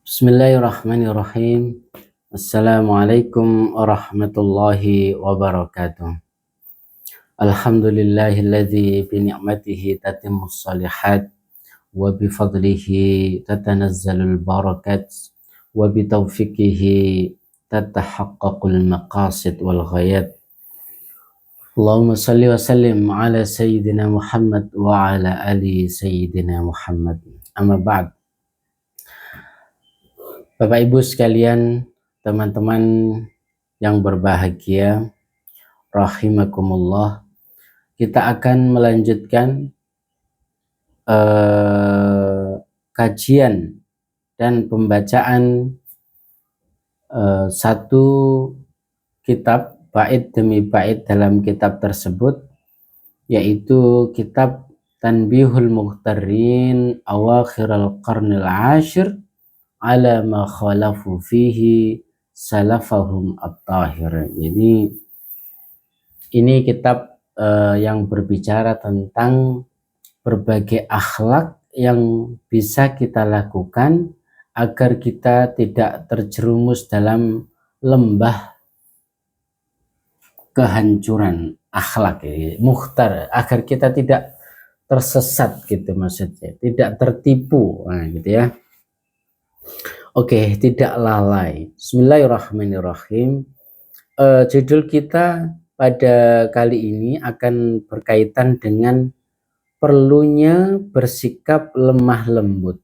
Bismillahirrahmanirrahim. Assalamualaikum warahmatullahi wabarakatuh. Alhamdulillahilladzi bi ni'matihi tatimmus shalihat wa bi fadlihi tatanazzalul barakat wa bi taufiqihi tatahaqqaqul maqasid wal ghayat. Allahumma salli wa sallim ala sayyidina Muhammad wa ala ali sayyidina Muhammad. Amma ba'd. Bapak Ibu sekalian, teman-teman yang berbahagia, rahimakumullah, kita akan melanjutkan kajian dan pembacaan satu kitab bait demi bait dalam kitab tersebut, yaitu kitab Tanbihul Mukhtarin Awakhiral Qarnil Ashir ala ma khalafu fihi salafahum at-tahir. Jadi ini kitab yang berbicara tentang berbagai akhlak yang bisa kita lakukan agar kita tidak terjerumus dalam lembah kehancuran akhlak, mukhtar, agar kita tidak tersesat gitu maksudnya, tidak tertipu, gitu ya. Oke, tidak lalai. Bismillahirrahmanirrahim. Judul kita pada kali ini akan berkaitan dengan perlunya bersikap lemah lembut.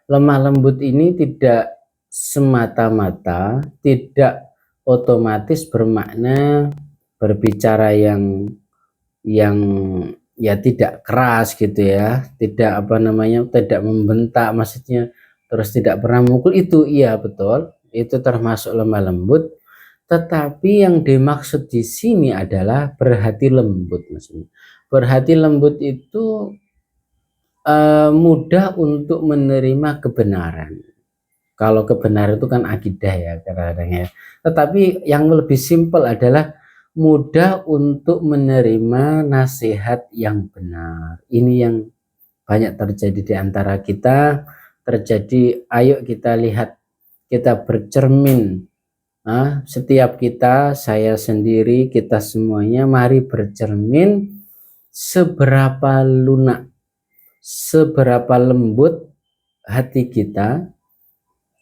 Lemah lembut ini tidak semata-mata, tidak otomatis bermakna berbicara yang ya tidak keras gitu ya, tidak tidak membentak maksudnya, terus tidak pernah memukul, itu iya betul, itu termasuk lemah lembut. Tetapi yang dimaksud di sini adalah berhati lembut. Maksudnya berhati lembut itu mudah untuk menerima kebenaran. Kalau kebenaran itu kan akidah ya kadang-kadang ya. Tetapi yang lebih simpel adalah mudah untuk menerima nasihat yang benar. Ini yang banyak terjadi di antara kita. Terjadi, ayo kita lihat, kita bercermin, setiap kita, saya sendiri, kita semuanya, mari bercermin seberapa lunak, seberapa lembut hati kita,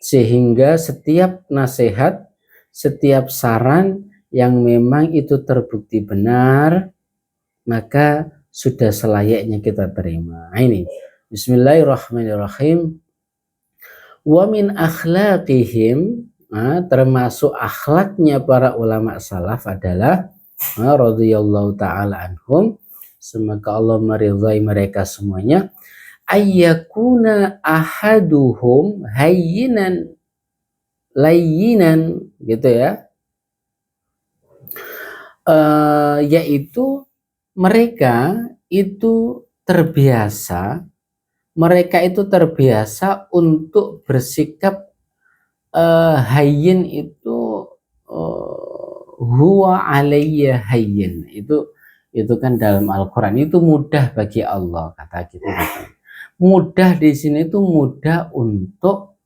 sehingga setiap nasihat, setiap saran yang memang itu terbukti benar, maka sudah selayaknya kita terima. Ini Bismillahirrahmanirrahim. Wa min akhlaqihim, termasuk akhlaknya para ulama salaf adalah radhiyallahu ta'ala anhum, semoga Allah meridhai mereka semuanya, ayyakuna ahaduhum hayyinan layyinan, gitu ya, yaitu mereka itu terbiasa untuk bersikap hayyin itu huwa alayya hayyin, itu kan dalam Al-Quran itu mudah bagi Allah, kata kita gitu. Mudah di sini itu mudah untuk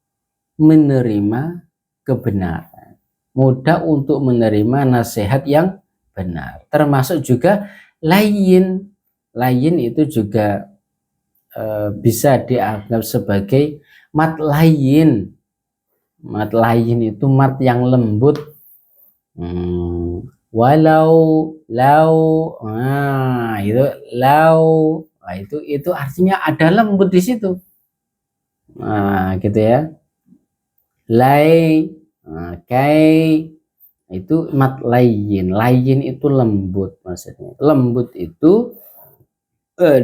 menerima kebenaran, mudah untuk menerima nasihat yang benar, termasuk juga layyin itu juga bisa dianggap sebagai mat layyin. Mat layyin itu mat yang lembut. Walau, lau, itu lau, itu artinya ada lembut di situ. Gitu ya. Lai, kai, itu mat layyin. Layyin itu lembut maksudnya. Lembut itu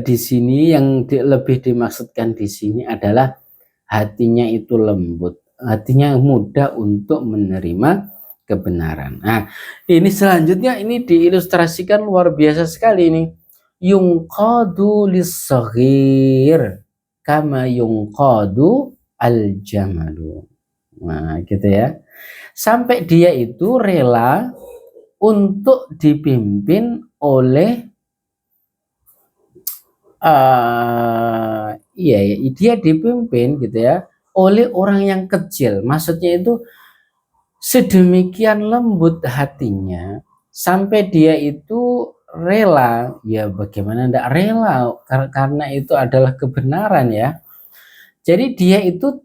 di sini yang lebih dimaksudkan di sini adalah hatinya itu lembut, hatinya mudah untuk menerima kebenaran. Nah, ini selanjutnya ini diilustrasikan luar biasa sekali ini. Yungqadu lis-saghir kama yungqadu al-jamalu. Nah, gitu ya. Sampai dia itu rela untuk dipimpin oleh dia dipimpin gitu ya oleh orang yang kecil. Maksudnya itu sedemikian lembut hatinya sampai dia itu rela, ya bagaimana tidak rela, karena itu adalah kebenaran ya. Jadi dia itu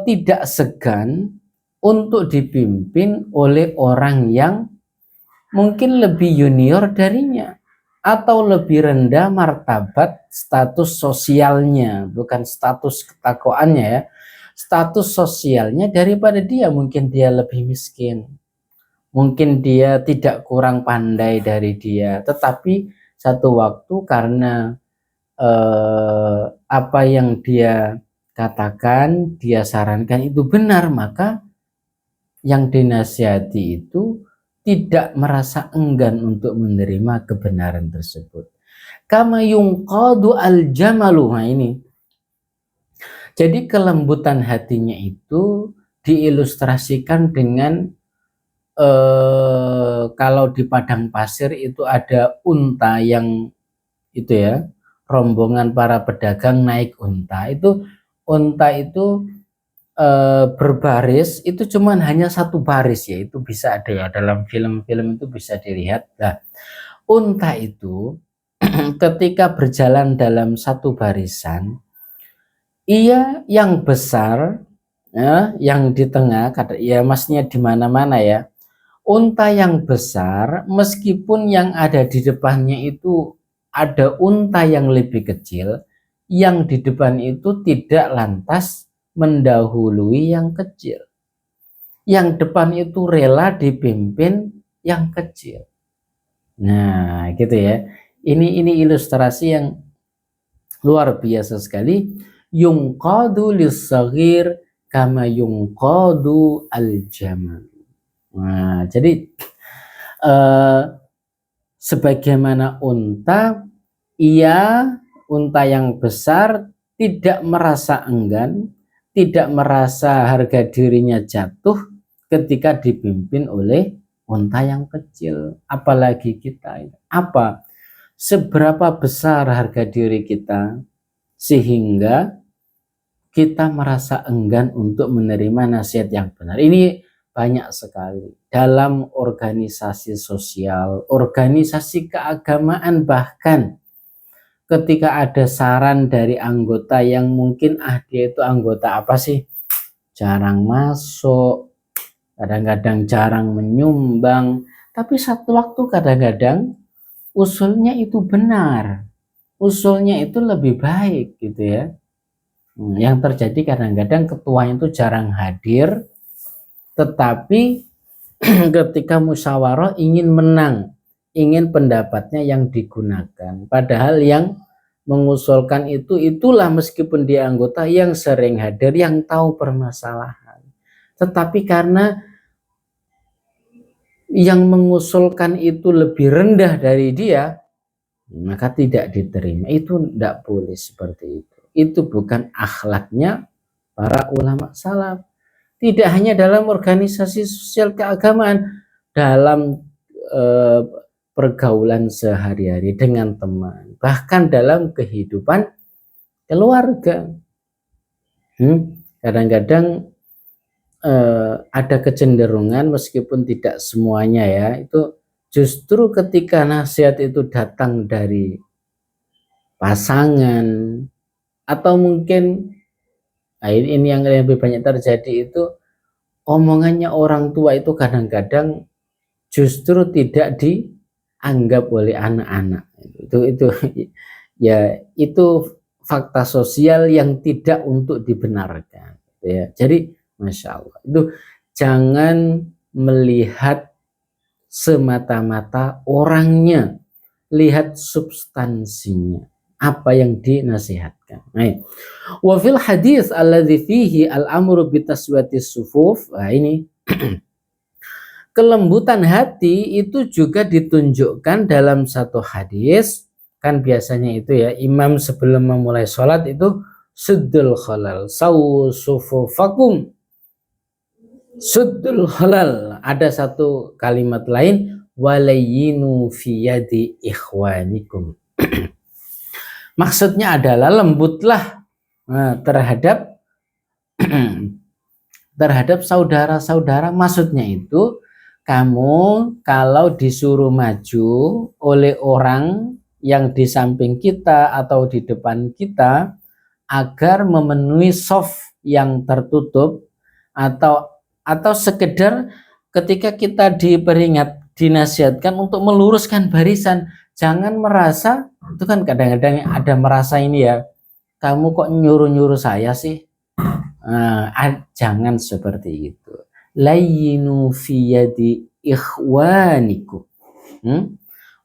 tidak segan untuk dipimpin oleh orang yang mungkin lebih junior darinya atau lebih rendah martabat status sosialnya, bukan status ketakwaannya ya, status sosialnya daripada dia. Mungkin dia lebih miskin, mungkin dia tidak kurang pandai dari dia, tetapi satu waktu karena apa yang dia katakan, dia sarankan itu benar, maka yang dinasihati itu tidak merasa enggan untuk menerima kebenaran tersebut. Kama yungqadu al-jamalu. Nah ini. Jadi kelembutan hatinya itu diilustrasikan dengan kalau di padang pasir itu ada unta yang itu ya, rombongan para pedagang naik unta. Itu unta itu berbaris itu cuman hanya satu baris ya, itu bisa ada ya dalam film-film itu bisa dilihat. Nah, unta itu ketika berjalan dalam satu barisan, ia yang besar ya, yang di tengah, ya maksudnya di mana-mana ya. Unta yang besar meskipun yang ada di depannya itu ada unta yang lebih kecil, yang di depan itu tidak lantas mendahului yang kecil. Yang depan itu rela dipimpin yang kecil. Nah, gitu ya. Ini ilustrasi yang luar biasa sekali. Yungqadu lis-saghir kama yungqadu al-jamal. Nah, jadi sebagaimana unta yang besar tidak merasa enggan, tidak merasa harga dirinya jatuh ketika dipimpin oleh unta yang kecil. Apalagi kita, apa? Seberapa besar harga diri kita sehingga kita merasa enggan untuk menerima nasihat yang benar. Ini banyak sekali dalam organisasi sosial, organisasi keagamaan, bahkan ketika ada saran dari anggota yang mungkin dia itu anggota apa sih, jarang masuk, kadang-kadang jarang menyumbang, tapi satu waktu kadang-kadang usulnya itu benar, usulnya itu lebih baik gitu ya. Yang terjadi kadang-kadang ketuanya itu jarang hadir, tetapi ketika musyawarah ingin menang, ingin pendapatnya yang digunakan, padahal yang mengusulkan itulah meskipun dia anggota yang sering hadir, yang tahu permasalahan, tetapi karena yang mengusulkan itu lebih rendah dari dia, maka tidak diterima. Itu tidak boleh seperti itu. Itu bukan akhlaknya para ulama salaf. Tidak hanya dalam organisasi sosial keagamaan, dalam pergaulan sehari-hari dengan teman, bahkan dalam kehidupan keluarga. Kadang-kadang ada kecenderungan, meskipun tidak semuanya ya, itu justru ketika nasihat itu datang dari pasangan atau mungkin ini yang lebih banyak terjadi, itu omongannya orang tua itu kadang-kadang justru tidak dianggap oleh anak-anak. Itu ya, itu fakta sosial yang tidak untuk dibenarkan ya. Jadi Masya Allah, itu jangan melihat semata-mata orangnya, lihat substansinya, apa yang dinasihatkan. Wa fil hadis alladzi fihi al-amru bitaswiyatis sufuf. Nah, ini kelembutan hati itu juga ditunjukkan dalam satu hadis. Kan biasanya itu ya, imam sebelum memulai sholat itu suddul khalal, sawu sufufakum, suddul khalal. Ada satu kalimat lain, walayinu fi yadi ikhwanikum. Maksudnya adalah lembutlah terhadap terhadap saudara-saudara. Maksudnya itu, kamu kalau disuruh maju oleh orang yang di samping kita atau di depan kita agar memenuhi soft yang tertutup, atau sekedar ketika kita diperingat, dinasihatkan untuk meluruskan barisan, jangan merasa, itu kan kadang-kadang ada merasa ini ya, kamu kok nyuruh-nyuruh saya sih. Jangan seperti itu. Layyinu fi yadi ikhwanikum.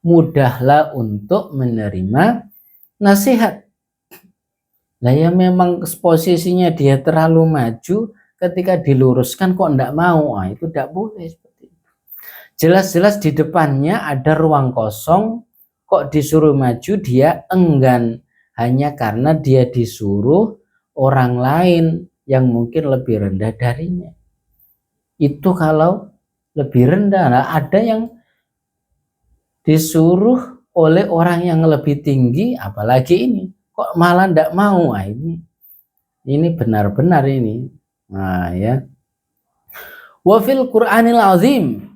Mudahlah untuk menerima nasihat. Lah ya memang posisinya dia terlalu maju, ketika diluruskan kok enggak mau, itu enggak boleh seperti itu. Jelas-jelas di depannya ada ruang kosong, kok disuruh maju dia enggan, hanya karena dia disuruh orang lain yang mungkin lebih rendah darinya. Itu kalau lebih rendah. Nah, ada yang disuruh oleh orang yang lebih tinggi, apalagi ini kok malah ndak mau. Ini benar-benar ini. Nah ya. Wa fil Qur'anil Azim,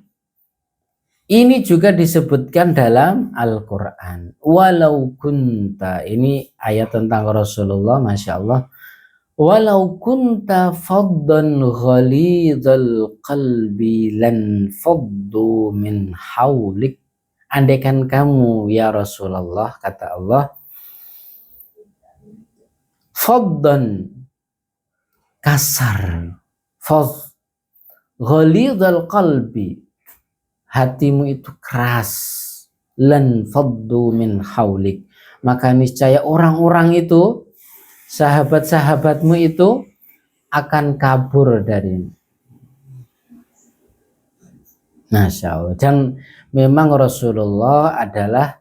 ini juga disebutkan dalam Al-Quran. Walau kunta, ini ayat tentang Rasulullah, Masya Allah. Walau kunta faddan ghalidhal qalbi lan faddu min haulik. Andaikan kamu ya Rasulullah, kata Allah, faddan, kasar, fadd, ghalidhal qalbi, hatimu itu keras, lan faddu min haulik, maka niscaya orang-orang itu, sahabat-sahabatmu itu akan kabur darimu. Masya Allah. Dan memang Rasulullah adalah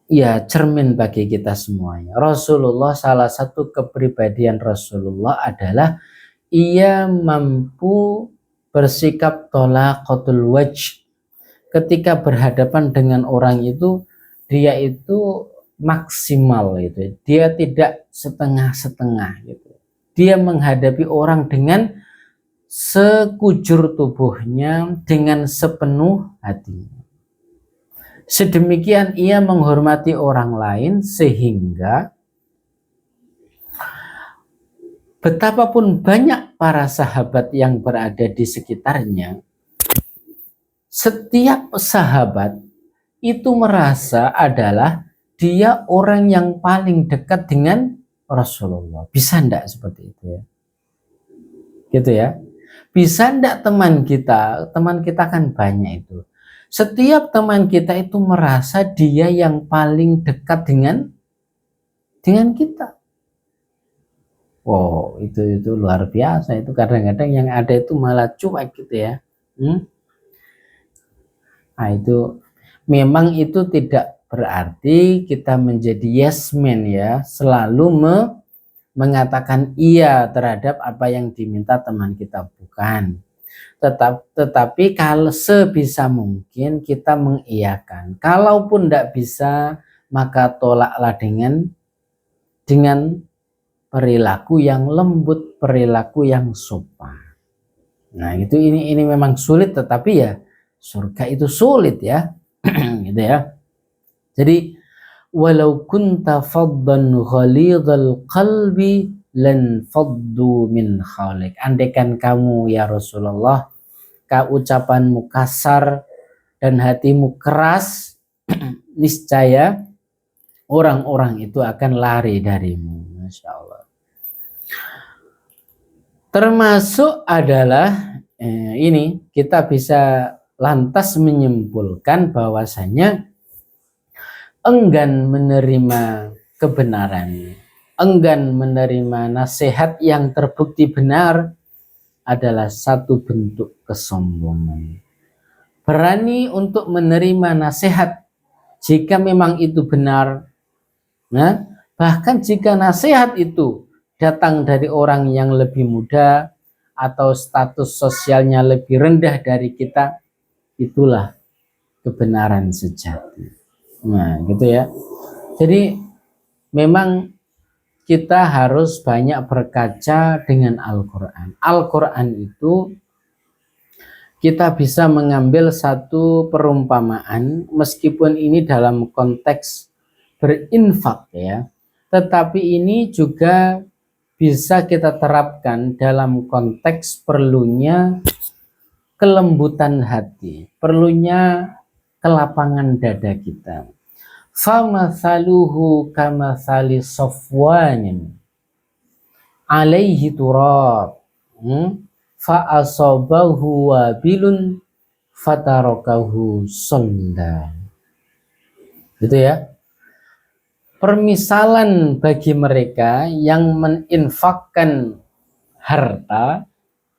ya cermin bagi kita semuanya. Rasulullah, salah satu kepribadian Rasulullah adalah ia mampu bersikap tolaqatul wajh. Ketika berhadapan dengan orang itu, dia itu maksimal gitu. Dia tidak setengah-setengah gitu. Dia menghadapi orang dengan sekujur tubuhnya, dengan sepenuh hatinya. Sedemikian ia menghormati orang lain, sehingga betapapun banyak para sahabat yang berada di sekitarnya, setiap sahabat itu merasa adalah dia orang yang paling dekat dengan Rasulullah. Bisa enggak seperti itu ya? Gitu ya. Bisa enggak teman kita kan banyak itu. Setiap teman kita itu merasa dia yang paling dekat dengan kita. Wow, itu luar biasa. Itu kadang-kadang yang ada itu malah cuek gitu ya. Nah, itu memang itu tidak berarti kita menjadi yes man ya, selalu mengatakan iya terhadap apa yang diminta teman kita, bukan. Tetapi kalau sebisa mungkin kita mengiyakan. Kalaupun tidak bisa, maka tolaklah dengan perilaku yang lembut, perilaku yang sopan. Nah, ini memang sulit, tetapi ya surga itu sulit ya. Gitu ya. Jadi walau kunta faddan ghalidhal qalbi lan faddu min khalik. Andaikan kamu ya Rasulullah, ucapanmu kasar dan hatimu keras, niscaya orang-orang itu akan lari darimu. Masya Allah. Termasuk adalah ini kita bisa lantas menyimpulkan bahwasanya enggan menerima kebenaran, enggan menerima nasihat yang terbukti benar adalah satu bentuk kesombongan. Berani untuk menerima nasihat jika memang itu benar, nah, bahkan jika nasihat itu datang dari orang yang lebih muda atau status sosialnya lebih rendah dari kita, itulah kebenaran sejati. Nah, gitu ya. Jadi memang kita harus banyak berkaca dengan Al-Quran. Al-Quran itu kita bisa mengambil satu perumpamaan, meskipun ini dalam konteks berinfak ya, tetapi ini juga bisa kita terapkan dalam konteks perlunya kelembutan hati, perlunya kelapangan dada kita. Famathaluhu kamathali safwanin alaihi turab fa'asabahu wabilun fatarakahu solda. Gitu ya. Permisalan bagi mereka yang meninfakkan harta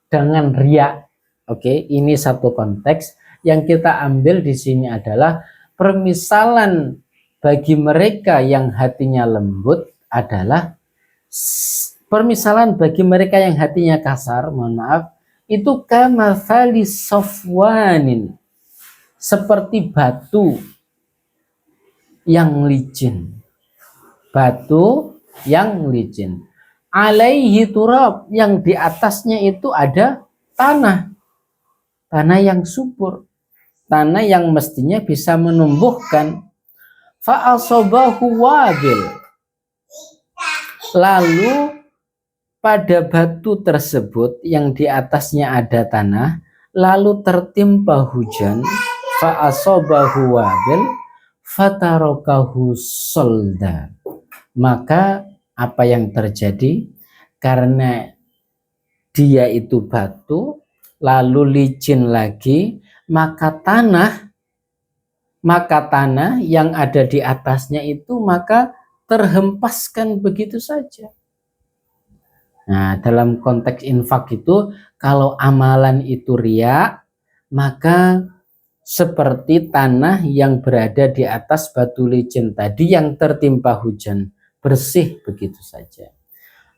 dengan riya. Oke, ini satu konteks. Yang kita ambil di sini adalah permisalan bagi mereka yang hatinya lembut adalah permisalan bagi mereka yang hatinya kasar, mohon maaf, itu kamathali safwanin, seperti batu yang licin. Batu yang licin. Alaihi turab, yang di atasnya itu ada tanah. Tanah yang subur. Tanah yang mestinya bisa menumbuhkan. Fa'asobahu wabil. Lalu pada batu tersebut yang di atasnya ada tanah, lalu tertimpa hujan, fa'asobahu wabil, fatarokahu solda. Maka apa yang terjadi? Karena dia itu batu, lalu licin lagi, maka tanah yang ada di atasnya itu maka terhempaskan begitu saja. Nah, dalam konteks infak itu, kalau amalan itu riya, maka seperti tanah yang berada di atas batu licin tadi yang tertimpa hujan, bersih begitu saja.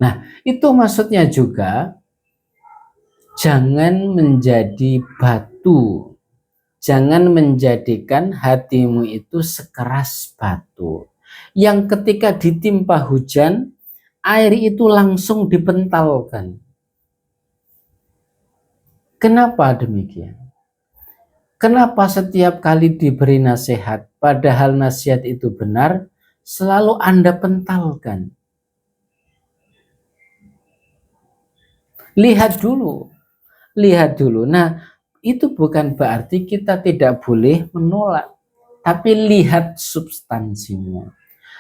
Nah, itu maksudnya juga jangan menjadi batu, jangan menjadikan hatimu itu sekeras batu yang ketika ditimpa hujan, air itu langsung dipentalkan. Kenapa demikian? Kenapa setiap kali diberi nasihat, padahal nasihat itu benar, selalu Anda pentalkan? Lihat dulu. Nah, itu bukan berarti kita tidak boleh menolak, tapi lihat substansinya.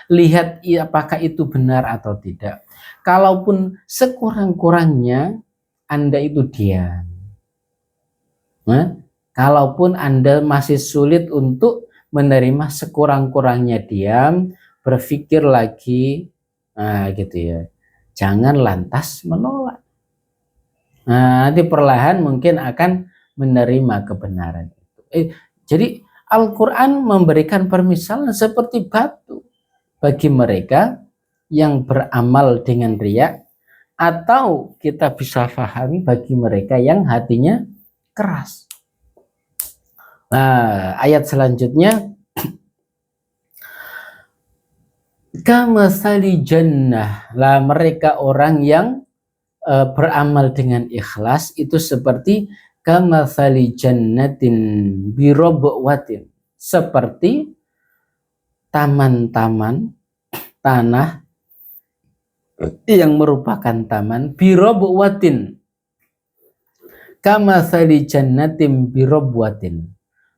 Lihat apakah itu benar atau tidak. Kalaupun sekurang-kurangnya Anda itu diam. Nah, kalaupun Anda masih sulit untuk menerima, sekurang-kurangnya diam, berpikir lagi, nah gitu ya. Jangan lantas menolak. Nah, nanti perlahan mungkin akan menerima kebenaran itu. Jadi Al-Quran memberikan permisalan seperti batu bagi mereka yang beramal dengan riya, atau kita bisa pahami bagi mereka yang hatinya keras. Nah, ayat selanjutnya, kamasali jannah, lah mereka orang yang beramal dengan ikhlas itu seperti kamasali jannatin birobwatin, seperti taman-taman tanah yang merupakan taman birobwatin, kamasali jannatin birobwatin,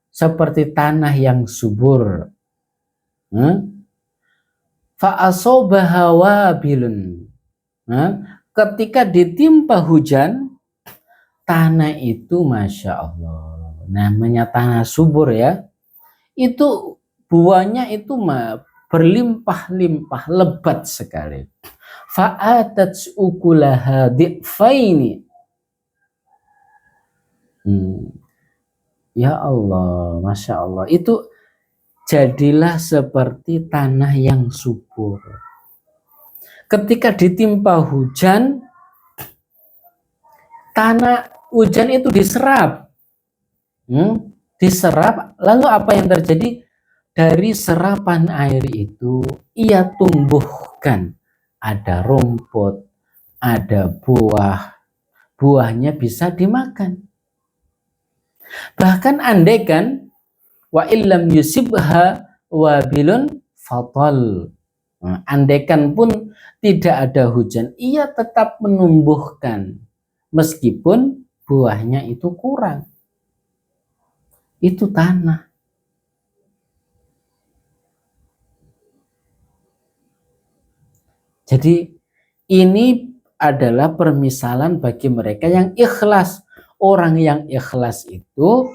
seperti tanah yang subur. Fa'asobaha wabilun, ketika ditimpa hujan, tanah itu Masya Allah, namanya tanah subur ya, itu buahnya itu berlimpah-limpah, lebat sekali. Fa'atat ukulaha di'faini. Ya Allah, Masya Allah, itu jadilah seperti tanah yang subur. Ketika ditimpa hujan, tanah hujan itu diserap. Diserap, lalu apa yang terjadi? Dari serapan air itu, ia tumbuhkan ada rumput, ada buah, buahnya bisa dimakan. Bahkan andaikan wa illam yusibha wabilun fatal, nah, andaikan pun tidak ada hujan, ia tetap menumbuhkan meskipun buahnya itu kurang. Itu tanah. Jadi ini adalah permisalan bagi mereka yang ikhlas. Orang yang ikhlas itu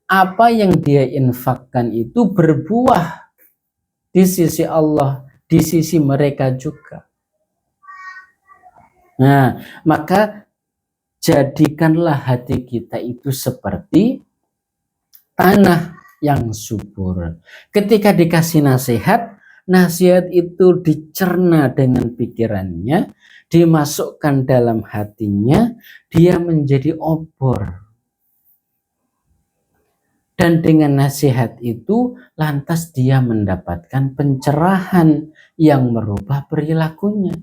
apa yang dia infakkan itu berbuah di sisi Allah, di sisi mereka juga. Nah, maka jadikanlah hati kita itu seperti tanah yang subur. Ketika dikasih nasihat, nasihat itu dicerna dengan pikirannya, dimasukkan dalam hatinya, dia menjadi obor. Dan dengan nasihat itu, lantas dia mendapatkan pencerahan yang merubah perilakunya.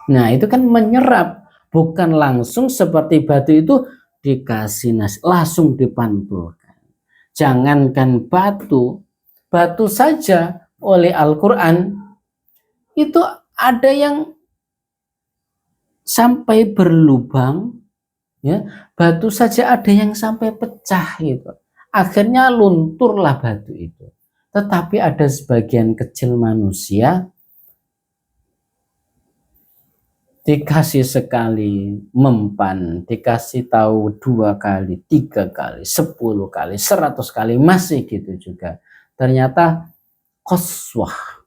Nah, itu kan menyerap, bukan langsung seperti batu itu dikasih nasihat, langsung dipantulkan. Jangankan batu, batu saja oleh Al-Quran itu ada yang sampai berlubang, ya, batu saja ada yang sampai pecah gitu. Akhirnya lunturlah batu itu. Tetapi ada sebagian kecil manusia dikasih sekali mempan, dikasih tahu 2 kali, 3 kali, 10 kali, 100 kali, masih gitu juga. Ternyata qaswah.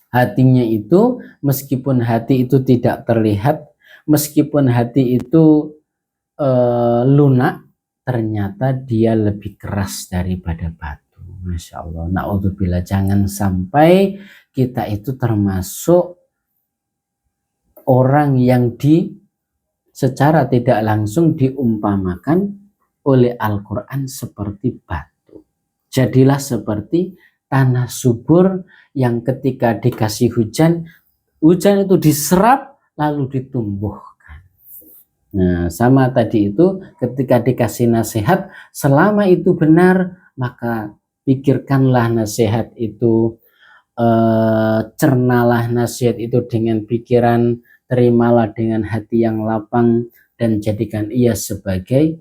Hatinya itu, meskipun hati itu tidak terlihat, meskipun hati itu lunak, ternyata dia lebih keras daripada batu. Masya Allah. Na'udzubillah, jangan sampai kita itu termasuk orang yang secara tidak langsung diumpamakan oleh Al-Quran seperti batu. Jadilah seperti tanah subur yang ketika dikasih hujan, hujan itu diserap lalu ditumbuhkan. Nah, sama tadi itu ketika dikasih nasihat, selama itu benar, maka pikirkanlah nasihat itu, cernalah nasihat itu dengan pikiran, terimalah dengan hati yang lapang, dan jadikan ia sebagai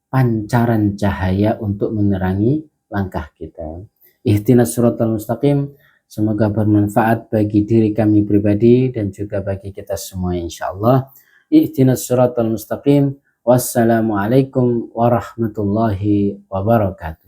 pancaran cahaya untuk menerangi langkah kita. Ihdinas siratal mustaqim. Semoga bermanfaat bagi diri kami pribadi dan juga bagi kita semua insyaallah. Ihdinas siratal mustaqim. Wassalamualaikum warahmatullahi wabarakatuh.